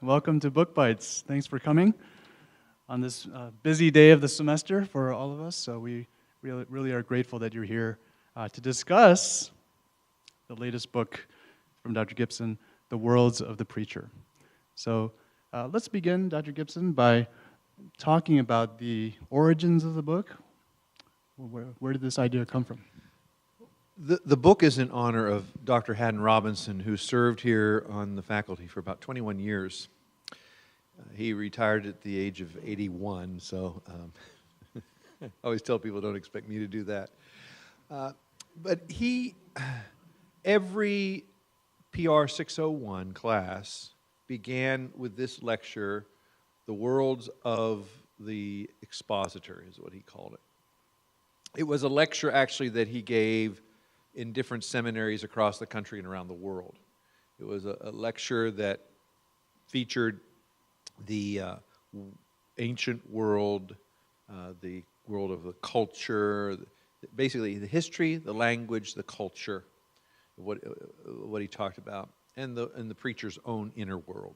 Welcome to Book Bites. Thanks for coming on this busy day of the semester for all of us. So we really are grateful that you're here to discuss the latest book from Dr. Gibson, The Worlds of the Preacher. So let's begin, Dr. Gibson, by talking about the origins of the book. Where did this idea come from? The book is in honor of Dr. Haddon Robinson, who served here on the faculty for about 21 years. He retired at the age of 81, so I always tell people don't expect me to do that. But every PR 601 class began with this lecture, The Worlds of the Expositor is what he called it. It was a lecture actually that he gave in different seminaries across the country and around the world. It was a lecture that featured the ancient world, the world of the culture, basically the history, the language, the culture, what he talked about, and the preacher's own inner world.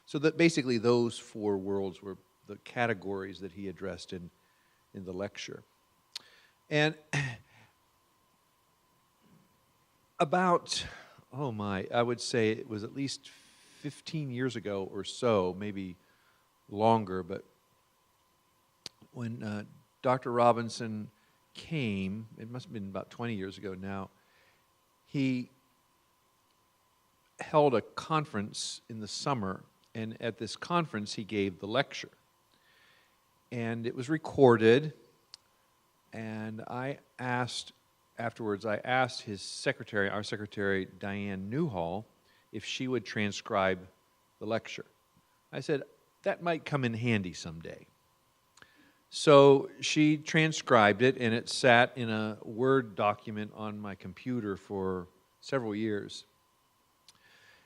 So that basically those four worlds were the categories that he addressed in the lecture. And about, I would say it was at least 15 years ago or so, maybe longer, but when Dr. Robinson came, it must have been about 20 years ago now, he held a conference in the summer, and at this conference he gave the lecture. And it was recorded, and afterwards, I asked his secretary, our secretary, Diane Newhall, if she would transcribe the lecture. I said, that might come in handy someday. So she transcribed it, and it sat in a Word document on my computer for several years.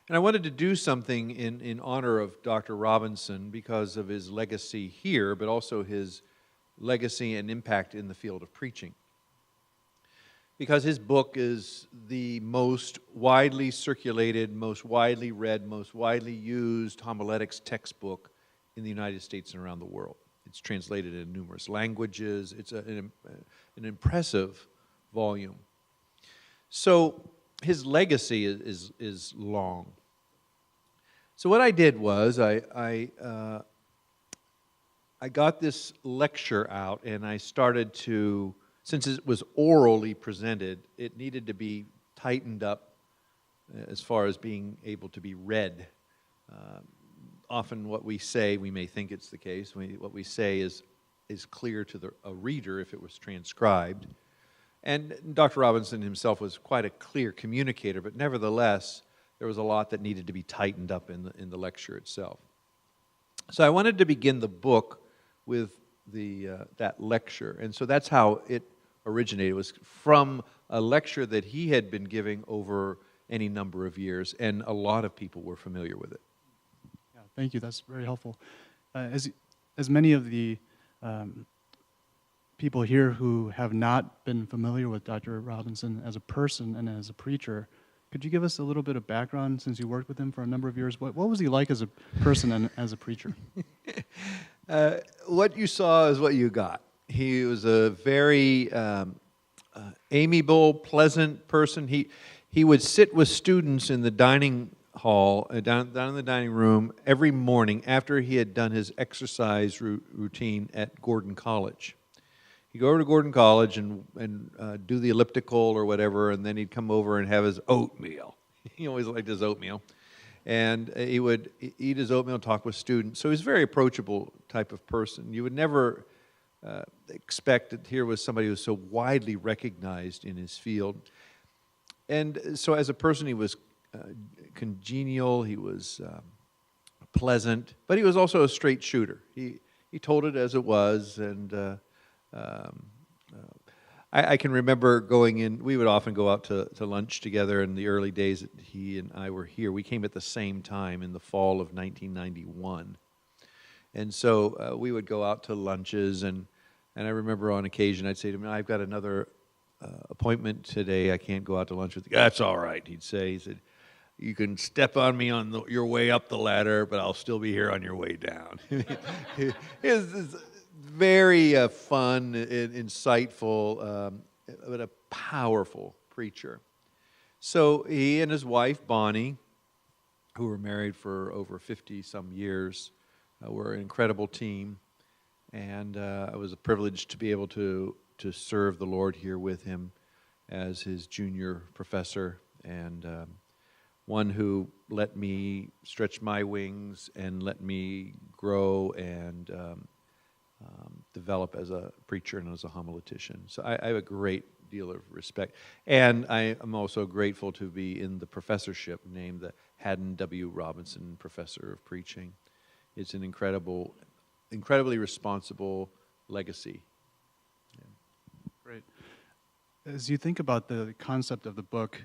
And I wanted to do something in honor of Dr. Robinson because of his legacy here, but also his legacy and impact in the field of preaching. Because his book is the most widely circulated, most widely read, most widely used homiletics textbook in the United States and around the world. It's translated in numerous languages. It's an impressive volume. So his legacy is long. So what I did was I got this lecture out, and I started to, since it was orally presented, it needed to be tightened up as far as being able to be read. Often what we say, we may think it's the case, what we say is clear to a reader if it was transcribed. And Dr. Robinson himself was quite a clear communicator, but nevertheless, there was a lot that needed to be tightened up in the lecture itself. So I wanted to begin the book with that lecture, and so that's how it originated. It was from a lecture that he had been giving over any number of years, and a lot of people were familiar with it. Yeah, thank you. That's very helpful. As many of the people here who have not been familiar with Dr. Robinson as a person and as a preacher, could you give us a little bit of background, since you worked with him for a number of years? What was he like as a person and as a preacher? What you saw is what you got. He was a very amiable, pleasant person. He would sit with students in the dining hall, down in the dining room, every morning after he had done his exercise routine at Gordon College. He'd go over to Gordon College and do the elliptical or whatever, and then he'd come over and have his oatmeal. He always liked his oatmeal. And he would eat his oatmeal, talk with students. So he's a very approachable type of person. You would never expect that here was somebody who was so widely recognized in his field. And so as a person, he was congenial, he was pleasant, but he was also a straight shooter. He told it as it was, and I can remember going in, we would often go out to lunch together in the early days that he and I were here. We came at the same time in the fall of 1991. And so we would go out to lunches, and I remember on occasion I'd say to him, I've got another appointment today, I can't go out to lunch with you. That's all right, he'd say. He said, you can step on me on your way up the ladder, but I'll still be here on your way down. It's very fun and insightful, but a powerful preacher. So he and his wife, Bonnie, who were married for over 50-some years, were an incredible team. And it was a privilege to be able to serve the Lord here with him as his junior professor, and one who let me stretch my wings and let me grow and develop as a preacher and as a homiletician. So I have a great deal of respect. And I am also grateful to be in the professorship named the Haddon W Robinson Professor of Preaching. It's an incredibly responsible legacy. Great. As you think about the concept of the book,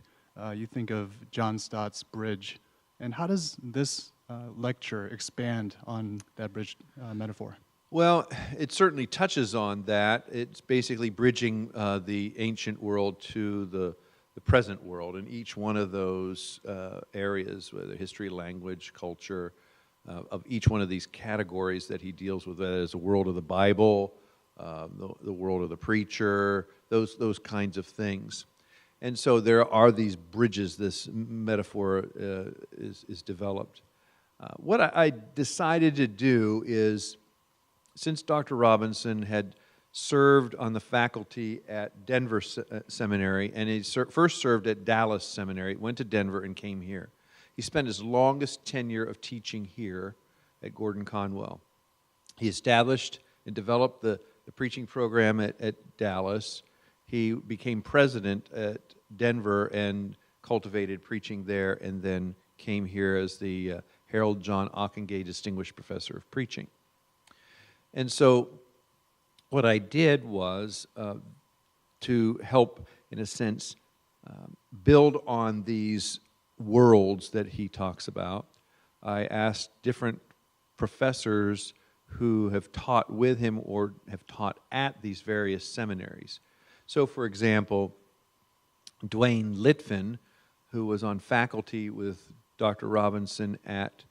you think of John Stott's bridge. And how does this lecture expand on that bridge metaphor? Well, it certainly touches on that. It's basically bridging the ancient world to the present world. And each one of those areas, whether history, language, culture, of each one of these categories that he deals with, whether it's the world of the Bible, the world of the preacher, those kinds of things. And so there are these bridges, this metaphor is developed. What I decided to do is, since Dr. Robinson had served on the faculty at Denver Seminary, and he first served at Dallas Seminary, went to Denver and came here. He spent his longest tenure of teaching here at Gordon-Conwell. He established and developed the preaching program at Dallas. He became president at Denver and cultivated preaching there, and then came here as the Harold John Ockengay Distinguished Professor of Preaching. And so what I did was to help, in a sense, build on these worlds that he talks about. I asked different professors who have taught with him or have taught at these various seminaries. So, for example, Dwayne Litvin, who was on faculty with Dr. Robinson at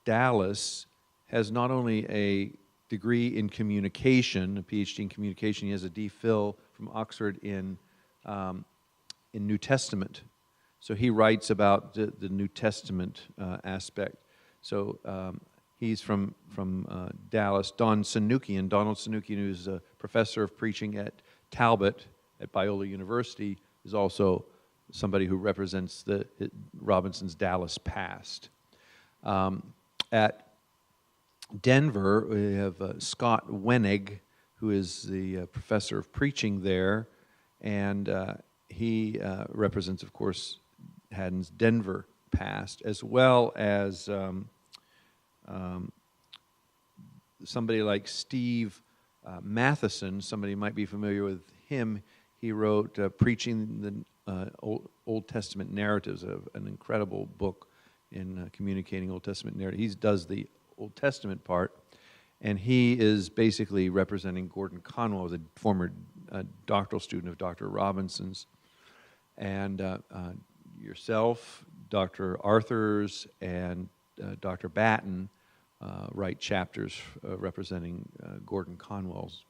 Dallas, has not only a degree in communication, a PhD in communication, he has a DPhil from Oxford in New Testament. So he writes about the New Testament aspect. So he's from Dallas. Donald Sanukian, who's a professor of preaching at Talbot at Biola University, is also somebody who represents Robinson's Dallas past. At Denver, we have Scott Wenig, who is the professor of preaching there, and he represents, of course, Haddon's Denver past, as well as somebody like Steve Matheson. Somebody might be familiar with him. He wrote Preaching the Old Testament Narratives, an incredible book in communicating Old Testament narrative. He does the Old Testament part, and he is basically representing Gordon-Conwell, the former doctoral student of Dr. Robinson's, and yourself, Dr. Arthurs, and Dr. Batten write chapters representing Gordon-Conwell's,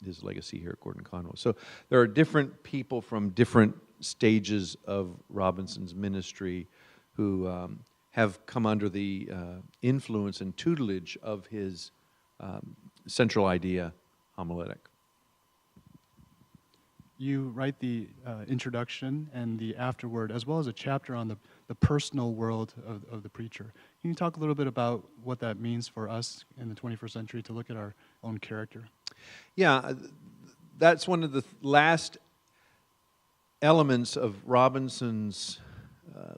his legacy here at Gordon-Conwell. So there are different people from different stages of Robinson's ministry who have come under the influence and tutelage of his central idea homiletic. You write the introduction and the afterword, as well as a chapter on the personal world of the preacher. Can you talk a little bit about what that means for us in the 21st century to look at our own character? Yeah, that's one of the last elements of Robinson's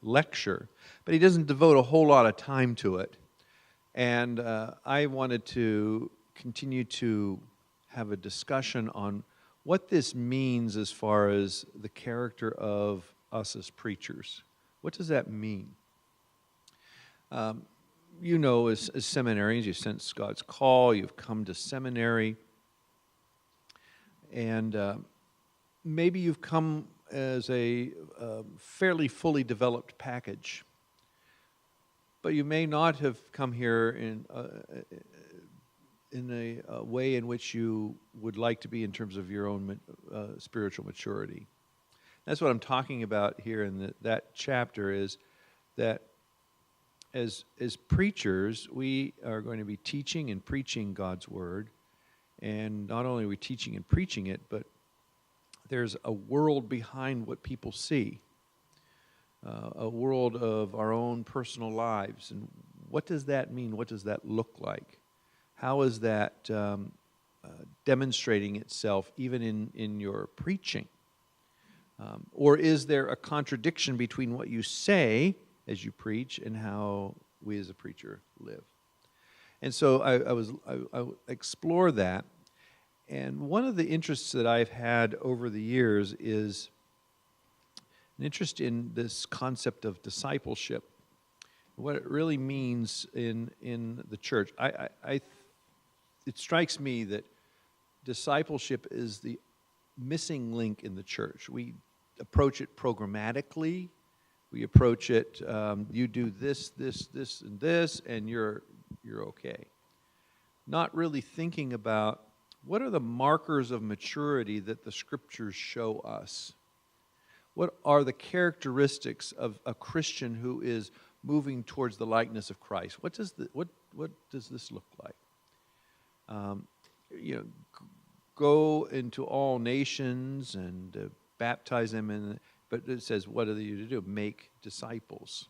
lecture, but he doesn't devote a whole lot of time to it. And I wanted to continue to have a discussion on what this means as far as the character of us as preachers. What does that mean? You know, as seminarians, you sense God's call, you've come to seminary, and maybe you've come as a fairly fully developed package. But you may not have come here in a way in which you would like to be in terms of your own spiritual maturity. That's what I'm talking about here in that chapter, is that as preachers, we are going to be teaching and preaching God's Word. And not only are we teaching and preaching it, but there's a world behind what people see, a world of our own personal lives. And what does that mean? What does that look like? How is that demonstrating itself even in your preaching? Or is there a contradiction between what you say as you preach and how we as a preacher live? And so I explore that. And one of the interests that I've had over the years is an interest in this concept of discipleship, what it really means in the church. It strikes me that discipleship is the missing link in the church. We approach it programmatically. We approach it, you do this, and this, and you're okay. Not really thinking about what are the markers of maturity that the Scriptures show us. What are the characteristics of a Christian who is moving towards the likeness of Christ? What does this look like? Go into all nations and baptize them but it says, what are you to do? Make disciples.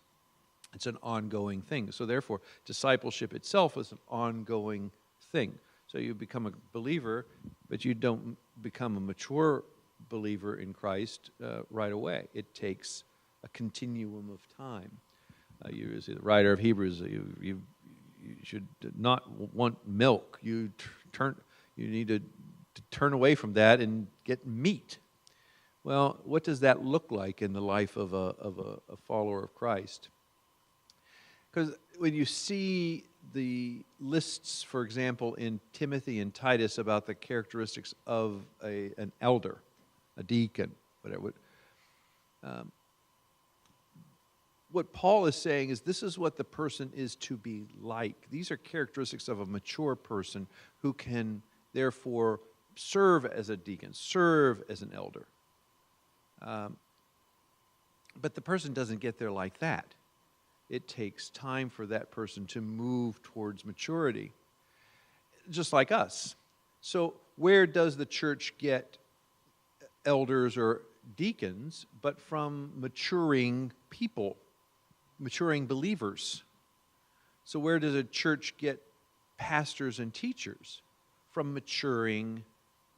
It's an ongoing thing. So therefore, discipleship itself is an ongoing thing. So you become a believer, but you don't become a mature believer in Christ right away. It takes a continuum of time. You see the writer of Hebrews, you should not want milk. You need to turn away from that and get meat. Well, what does that look like in the life of a follower of Christ? Because when you see the lists, for example, in Timothy and Titus about the characteristics of an elder, a deacon, whatever, what Paul is saying is this is what the person is to be like. These are characteristics of a mature person who can therefore serve as a deacon, serve as an elder. But the person doesn't get there like that. It takes time for that person to move towards maturity, just like us. So where does the church get elders or deacons but from maturing people, maturing believers? So where does a church get pastors and teachers? From maturing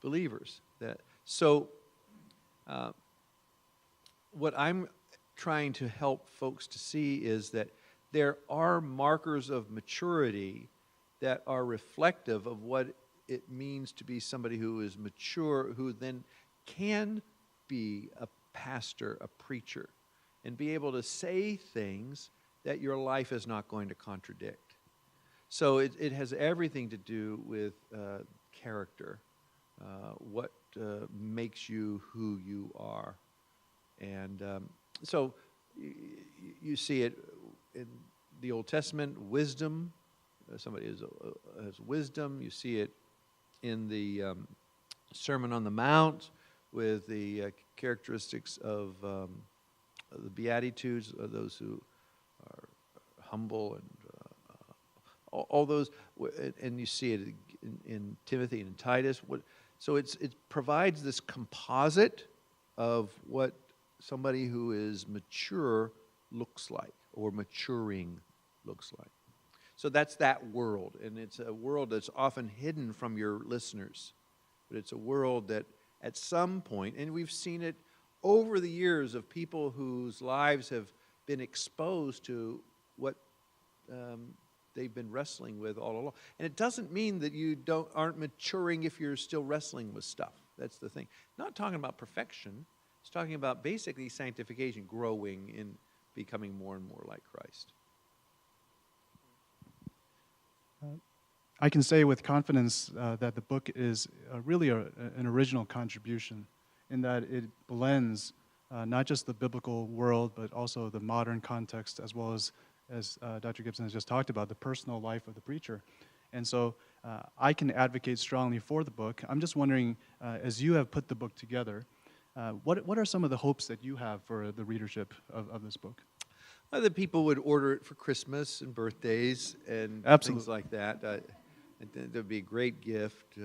believers. What I'm trying to help folks to see is that there are markers of maturity that are reflective of what it means to be somebody who is mature, who then can be a pastor, a preacher, and be able to say things that your life is not going to contradict. So it has everything to do with character, what makes you who you are. And so you see it in the Old Testament, wisdom. Somebody has wisdom. You see it in the Sermon on the Mount with the characteristics of the Beatitudes, of those who are humble and all those. And you see it in Timothy and Titus. So it provides this composite of what somebody who is mature looks like, or maturing looks like. So that's that world, and it's a world that's often hidden from your listeners. But it's a world that at some point, and we've seen it over the years of people whose lives have been exposed to what they've been wrestling with all along. And it doesn't mean that you aren't maturing if you're still wrestling with stuff. That's the thing. Not talking about perfection. It's talking about basically sanctification, growing in becoming more and more like Christ. I can say with confidence that the book is really an original contribution in that it blends not just the biblical world, but also the modern context, as well as Dr. Gibson has just talked about, the personal life of the preacher. And so I can advocate strongly for the book. I'm just wondering, as you have put the book together, what are some of the hopes that you have for the readership of this book? That people would order it for Christmas and birthdays and Absolutely. things like that. That would be a great gift.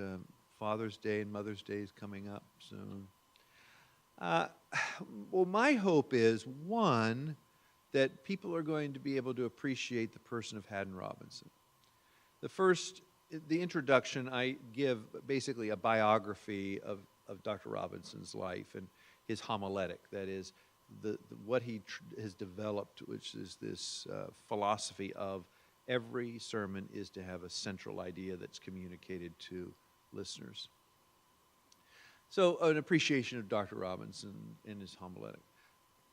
Father's Day and Mother's Day is coming up soon. Well, my hope is, one, that people are going to be able to appreciate the person of Haddon Robinson. The introduction, I give basically a biography of Dr. Robinson's life and his homiletic, that is, what he has developed, which is this philosophy of every sermon is to have a central idea that's communicated to listeners. So an appreciation of Dr. Robinson in his homiletic,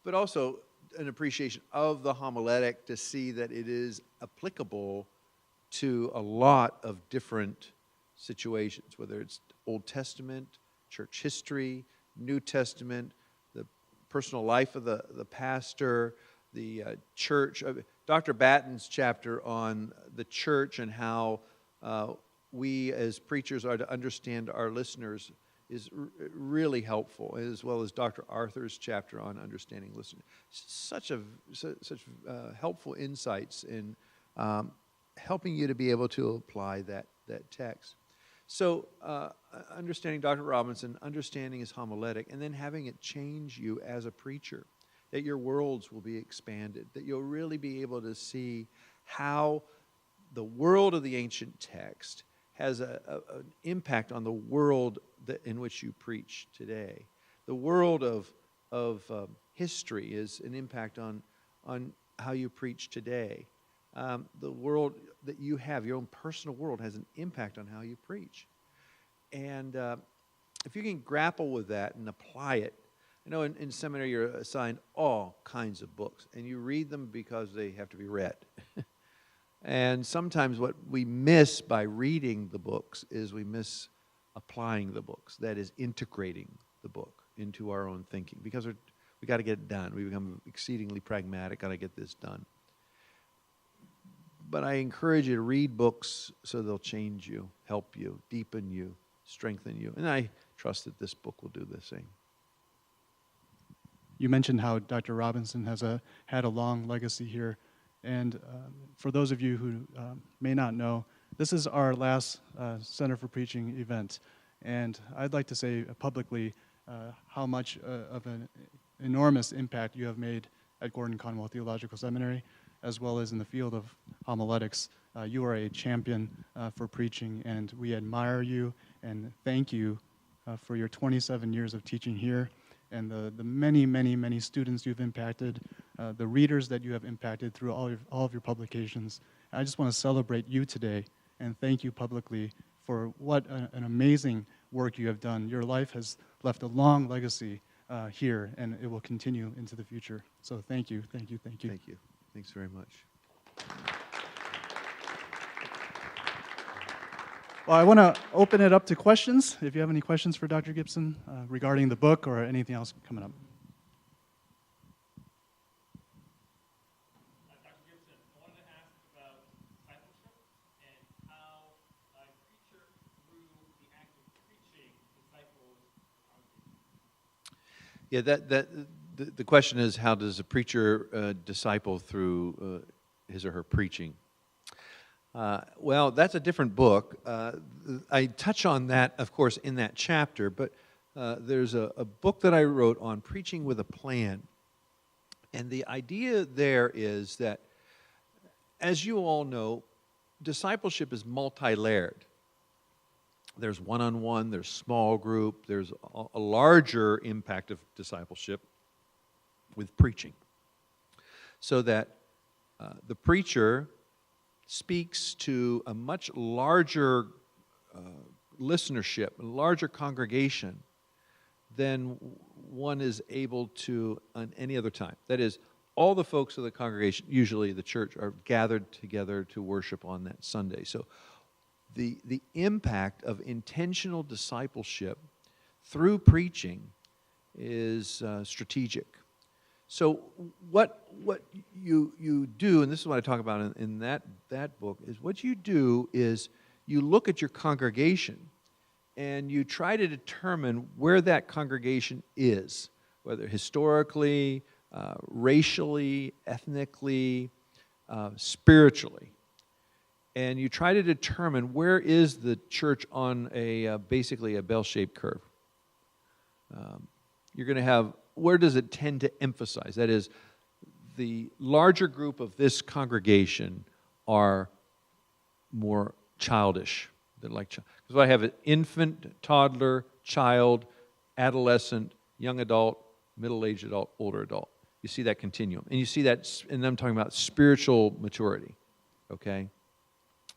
but also an appreciation of the homiletic to see that it is applicable to a lot of different situations, whether it's Old Testament, church history, New Testament, the personal life of the pastor, the church. Dr. Batten's chapter on the church and how we as preachers are to understand our listeners is really helpful, as well as Dr. Arthur's chapter on understanding listeners. Such helpful insights in helping you to be able to apply that text. So understanding Dr. Robinson, understanding his homiletic, and then having it change you as a preacher, that your worlds will be expanded, that you'll really be able to see how the world of the ancient text has an impact on the world in which you preach today. The world of history is an impact on how you preach today. The world that you have, your own personal world, has an impact on how you preach. And if you can grapple with that and apply it, I know in seminary you're assigned all kinds of books, and you read them because they have to be read. And sometimes what we miss by reading the books is we miss applying the books, that is, integrating the book into our own thinking, because we got to get it done. We become exceedingly pragmatic, got to get this done. But I encourage you to read books so they'll change you, help you, deepen you, strengthen you. And I trust that this book will do the same. You mentioned how Dr. Robinson has had a long legacy here. And for those of you who may not know, this is our last Center for Preaching event. And I'd like to say publicly how much of an enormous impact you have made at Gordon-Conwell Theological Seminary, as well as in the field of homiletics. You are a champion for preaching, and we admire you and thank you for your 27 years of teaching here, and the many, many, many students you've impacted, the readers that you have impacted through all of your publications. I just want to celebrate you today and thank you publicly for what an amazing work you have done. Your life has left a long legacy here, and it will continue into the future. So thank you, thank you, thank you. Thank you. Thanks very much. Well, I want to open it up to questions. If you have any questions for Dr. Gibson regarding the book or anything else coming up. Dr. Gibson, I wanted to ask about discipleship and how a preacher, through the act of preaching, disciples the congregation. Yeah, the question is, how does a preacher disciple through his or her preaching? Well, that's a different book. I touch on that, of course, in that chapter, but there's a book that I wrote on preaching with a plan. And the idea there is that, as you all know, discipleship is multi-layered. There's one-on-one, there's small group, there's a larger impact of discipleship with preaching. So that the preacher speaks to a much larger listenership, a larger congregation than one is able to on any other time. That is, all the folks of the congregation, usually the church, are gathered together to worship on that Sunday. So the impact of intentional discipleship through preaching is strategic. So what you do, and this is what I talk about in that book, is what you do is you look at your congregation and you try to determine where that congregation is, whether historically, racially, ethnically, spiritually. And you try to determine where is the church on basically a bell-shaped curve. You're going to have, where does it tend to emphasize? That is, the larger group of this congregation are more childish. They're like, because I have an infant, toddler, child, adolescent, young adult, middle-aged adult, older adult. You see that continuum. And you see that, and I'm talking about spiritual maturity, okay?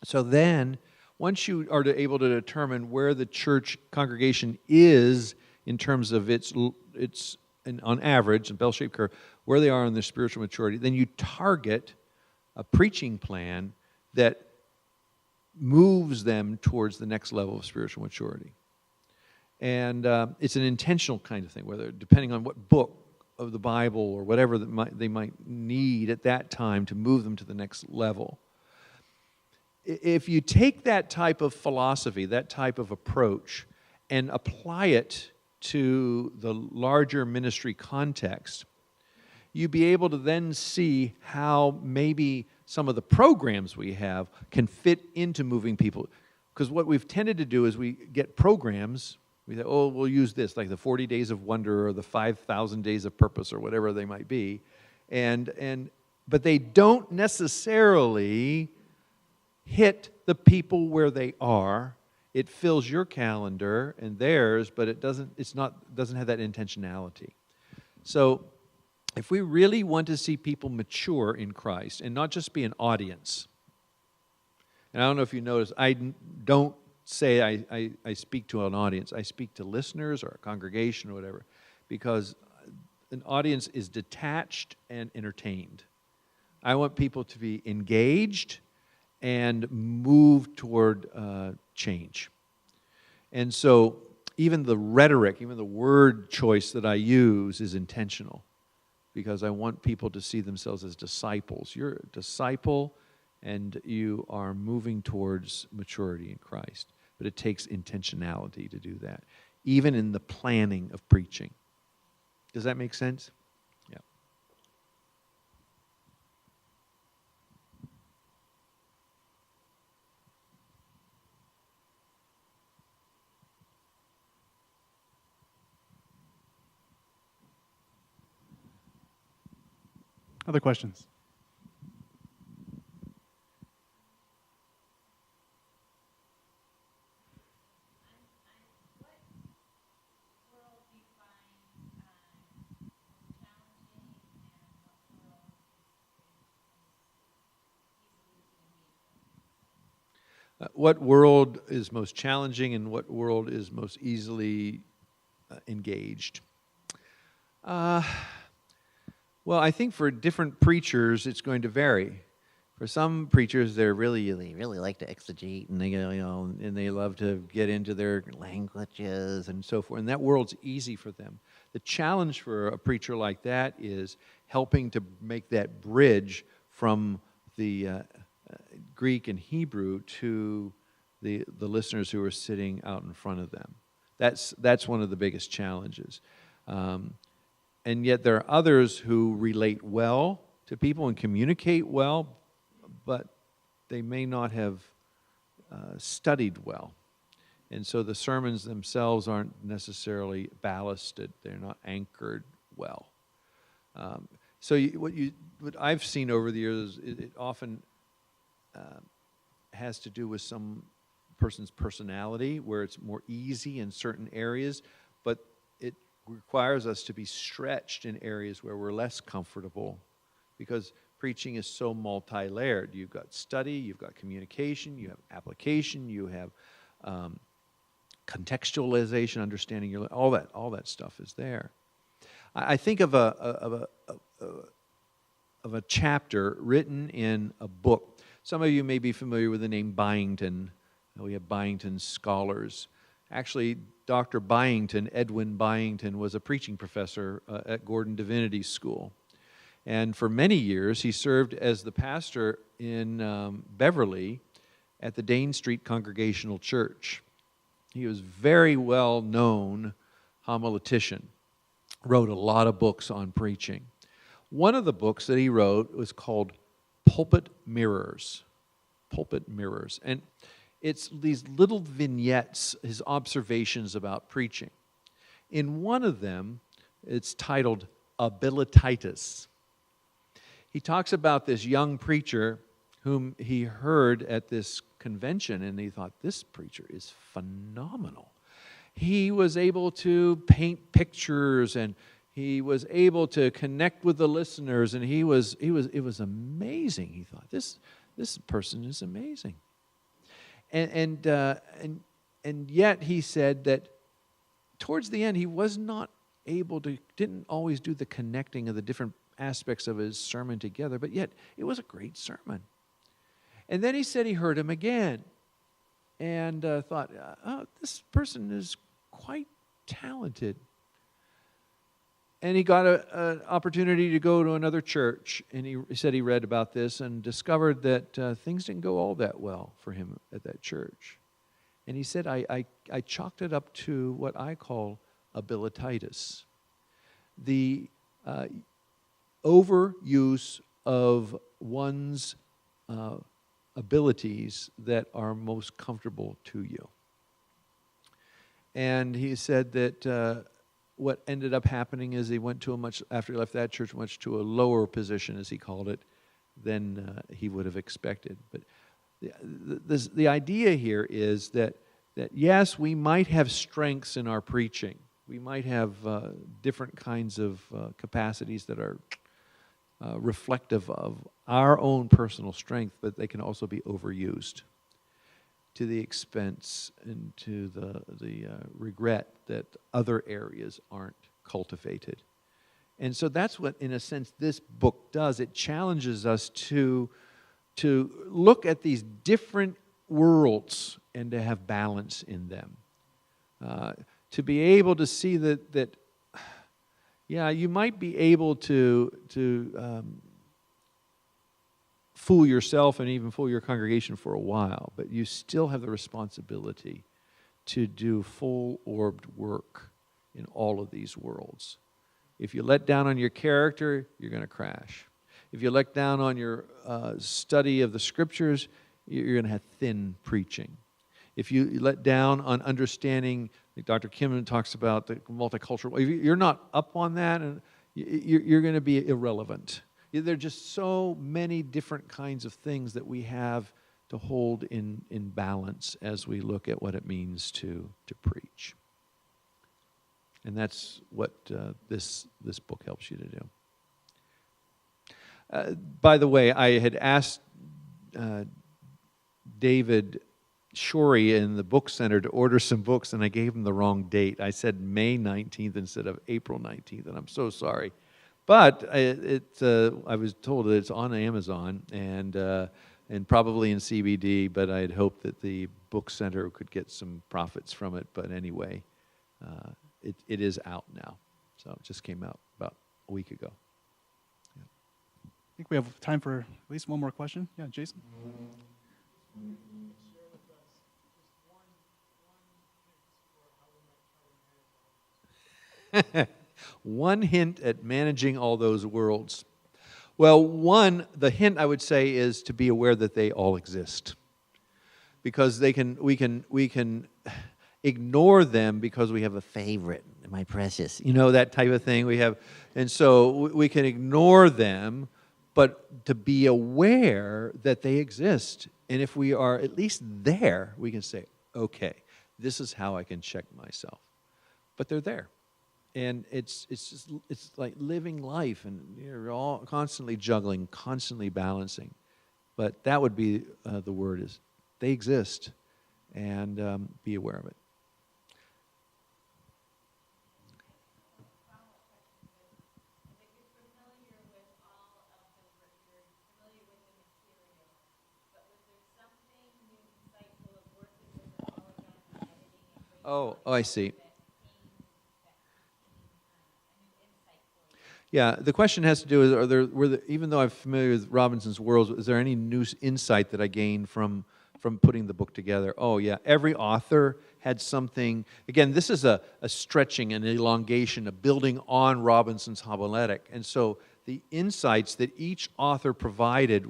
So then, once you are able to determine where the church congregation is in terms of its on average, a bell-shaped curve, where they are in their spiritual maturity, then you target a preaching plan that moves them towards the next level of spiritual maturity. And it's an intentional kind of thing, whether depending on what book of the Bible or whatever that they might need at that time to move them to the next level. If you take that type of philosophy, that type of approach, and apply it to the larger ministry context, you'd be able to then see how maybe some of the programs we have can fit into moving people. Because what we've tended to do is we get programs, we say, oh, we'll use this, like the 40 Days of Wonder or the 5,000 Days of Purpose or whatever they might be, but they don't necessarily hit the people where they are. It fills your calendar and theirs, but it doesn't have that intentionality. So if we really want to see people mature in Christ and not just be an audience, and I don't know if you notice, I don't say I speak to an audience. I speak to listeners or a congregation or whatever, because an audience is detached and entertained. I want people to be engaged and move toward change. And so even the rhetoric, even the word choice that I use is intentional, because I want people to see themselves as disciples. You're a disciple and you are moving towards maturity in Christ. But it takes intentionality to do that, even in the planning of preaching. Does that make sense? Yeah. Other questions? What world is most challenging and what world is most easily engaged? Well, I think for different preachers, it's going to vary. For some preachers, they really like to exegete, and and they love to get into their languages and so forth. And that world's easy for them. The challenge for a preacher like that is helping to make that bridge from the Greek and Hebrew to the listeners who are sitting out in front of them. That's one of the biggest challenges. And yet there are others who relate well to people and communicate well, but they may not have studied well. And so the sermons themselves aren't necessarily ballasted. They're not anchored well. So what I've seen over the years, it often has to do with some person's personality, where it's more easy in certain areas, but it requires us to be stretched in areas where we're less comfortable, because preaching is so multi-layered. You've got study, you've got communication, you have application, you have contextualization, understanding all that stuff is there. I think of a chapter written in a book. Some of you may be familiar with the name Byington. We have Byington scholars. Actually, Dr. Byington, Edwin Byington, was a preaching professor at Gordon Divinity School. And for many years, he served as the pastor in Beverly at the Dane Street Congregational Church. He was very well known homiletician, wrote a lot of books on preaching. One of the books that he wrote was called Pulpit Mirrors. Pulpit Mirrors. And it's these little vignettes, his observations about preaching. In one of them, it's titled Abilititis. He talks about this young preacher whom he heard at this convention, and he thought, this preacher is phenomenal. He was able to paint pictures, and he was able to connect with the listeners, and it was amazing. He thought, this person is amazing. And yet he said that towards the end he was not able to, didn't always do the connecting of the different aspects of his sermon together, but yet it was a great sermon. And then he said he heard him again and thought, oh, this person is quite talented. And he got an opportunity to go to another church, and he said he read about this and discovered that things didn't go all that well for him at that church. And he said, I chalked it up to what I call abilititis. The overuse of one's abilities that are most comfortable to you. And he said that what ended up happening is he went to after he left that church, much to a lower position, as he called it, than he would have expected. But the idea here is that yes, we might have strengths in our preaching. We might have different kinds of capacities that are reflective of our own personal strength, but they can also be overused to the expense and to the regret that other areas aren't cultivated. And so that's what, in a sense, this book does. It challenges us to look at these different worlds and to have balance in them. To be able to see that yeah, you might be able to fool yourself and even fool your congregation for a while, but you still have the responsibility to do full-orbed work in all of these worlds. If you let down on your character, you're going to crash. If you let down on your study of the Scriptures, you're going to have thin preaching. If you let down on understanding, like Dr. Kim talks about the multicultural, if you're not up on that, and you're going to be irrelevant. There are just so many different kinds of things that we have to hold in balance as we look at what it means to preach. And that's what this book helps you to do. By the way, I had asked David Shorey in the book center to order some books, and I gave him the wrong date. I said May 19th instead of April 19th, and I'm so sorry. But I was told that it's on Amazon and probably in CBD, but I had hoped that the book center could get some profits from it. But anyway, it is out now. So it just came out about a week ago. I think we have time for at least one more question. Yeah, Jason? One hint at managing all those worlds. Well, the hint I would say is to be aware that they all exist, because we can ignore them because we have a favorite, my precious, that type of thing we have, and so we can ignore them, but to be aware that they exist, and if we are at least there, we can say, okay, this is how I can check myself, but they're there. And it's like living life, and you're all constantly juggling, constantly balancing. But that would be the word, is they exist, and be aware of it. Oh, I see. Yeah, the question has to do with, even though I'm familiar with Robinson's worlds, is there any new insight that I gained from putting the book together? Oh, yeah, every author had something. Again, this is a stretching, an elongation, a building on Robinson's homiletic. And so the insights that each author provided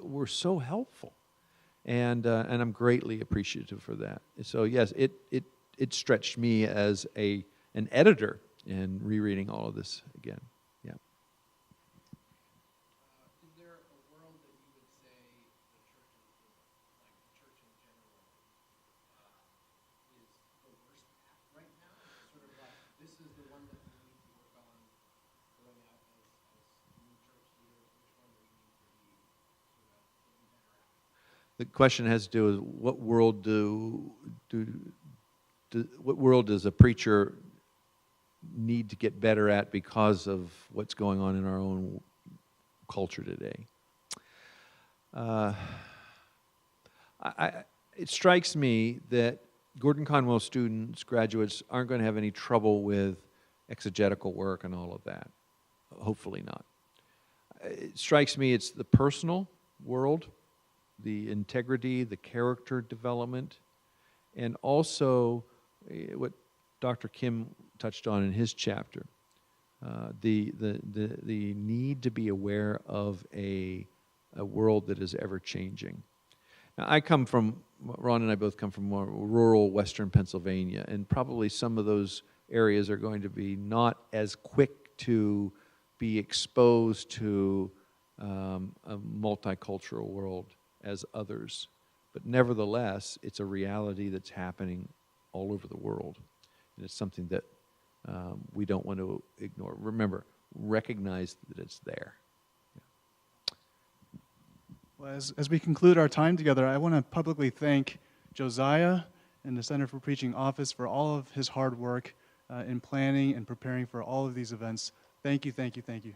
were so helpful. And I'm greatly appreciative for that. So yes, it stretched me as an editor in rereading all of this again. Yeah. Is there a world that you would say the church in general, is the worst at right now? Sort of like, this is the one that we need to work on going out as new church leaders, which one do we need to be sort of getting better at? The question has to do with what world what world does a preacher need to get better at because of what's going on in our own culture today. It strikes me that Gordon-Conwell students, graduates, aren't going to have any trouble with exegetical work and all of that. Hopefully not. It strikes me it's the personal world, the integrity, the character development, and also what Dr. Kim touched on in his chapter, the need to be aware of a world that is ever changing. Now, Ron and I both come from more rural western Pennsylvania, and probably some of those areas are going to be not as quick to be exposed to a multicultural world as others. But nevertheless, it's a reality that's happening all over the world. And it's something that we don't want to ignore. Remember, recognize that it's there. Well, as we conclude our time together, I want to publicly thank Josiah and the Center for Preaching Office for all of his hard work in planning and preparing for all of these events. Thank you, thank you, thank you.